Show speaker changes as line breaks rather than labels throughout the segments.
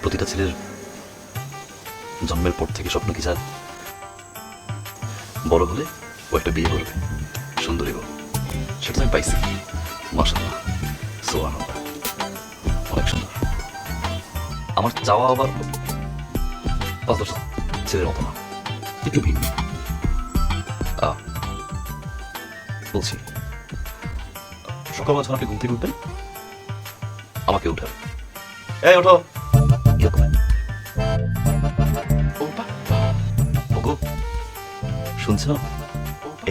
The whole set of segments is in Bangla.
প্রতিটা ছেলের জন্মের পর থেকে স্বপ্ন কি চায়, বড় হলে ও একটা বিয়ে করবে, সুন্দরী বউ। সেটা তো আমি পাইছি, মাশাআল্লাহ, সুবহানাল্লাহ, অনেক সুন্দর। আমার চাওয়া আবার 5-10 ছেলের মতো না, একটু ভিন্ন। বলছি, সকালবেলা যখন আপনি ঘুম থেকে উঠবেন, আমাকে উঠাবেন। এই ওঠো, এরকম। ওগো, শুনছো?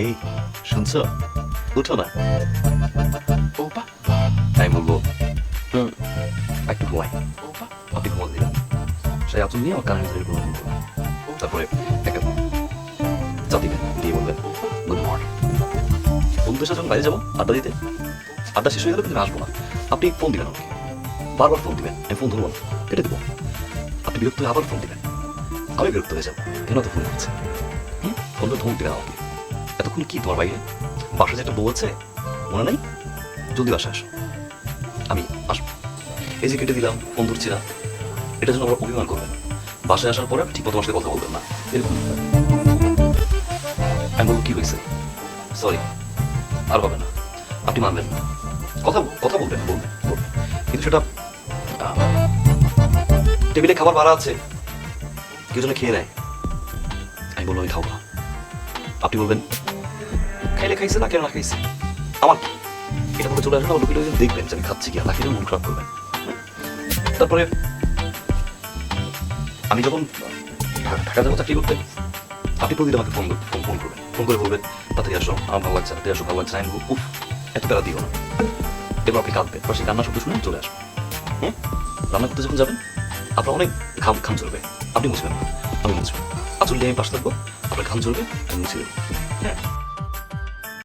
এই শুনছো? উঠো না। আমি বলবো একটু ঘুমাই, আপনি ঘুমাতে দিবেন। সেই আচল নিয়ে আমার কানের ভিতরে ঘুমাবেন। তারপরে একটা চা দিবেন, দিয়ে বলবেন গুড মর্নিং। বন্ধুদের সাথে যখন বাইরে যাবো আড্ডা দিতে, আড্ডা শেষ হয়ে গেলে কিন্তু আসবো না। আপনি ফোন দিবেন আমাকে, বারবার ফোন দিবেন, আমি ফোন ধরবো না, কেটে দেবো। আপনি বিরক্ত হয়ে আবার ফোন দিবেন, আমি বিরক্ত হয়ে যাবো, কেন তো ফোন করছে। ফোনটা ধমক দিবেন আমাকে, এতক্ষণ কি তোমার বাইরে বাসায় যে একটা বউ আছে মনে নেই? জলদি বাসায় আসো, আমি আসবো। এই যে কেটে দিলাম, ফোন ধরছি না, এটা জন্য আবার অভিমান করবেন। বাসায় আসার পরে ঠিক মতো আমার সাথে কথা বলবেন না, এরকম। আমি বলবো কি হয়েছে, সরি, আর পাবেন না। আপনি মানবেন না, কথা কথা বলবেন বলবেন বলবেন, কিন্তু সেটা টেবিলে খাবার বাড়া আছে, কেউ যেন খেয়ে নেয়, আমি বলবো আমি খাবো না। আপনি বলবেন খাইলে খাইছে না, কেন না খাইছে আমার কি, এটা বলে চলে আসবেন। আমার লোকের দেখবেন যে আমি খাচ্ছি কি, না খেলে মন খারাপ করবেন। তারপরে আমি যখন ঢাকা যাবো চাকরি করতে, আপনি প্রতিদিন আমাকে ফোন করবেন, ফোন করে বলবেন তাড়াতাড়ি আসো, আমার ভালো লাগছে, তাড়াতাড়ি আসো, ভালো লাগছে। আমি বলবো উফ, এত প্যারা দিও না। এবার আপনি কাঁদবেন, এবার সেই কান্না শব্দ শুনে চলে আসবেন। রান্না করতে যখন যাবেন, আপনার অনেক ঘাম চলবে, আপনি মুছবেন না, আমি মুছবেন। আচল দিয়ে আমি পাশে থাকবো, আপনার ঘাম চলবে, আমি মুছে দেবো। হ্যাঁ,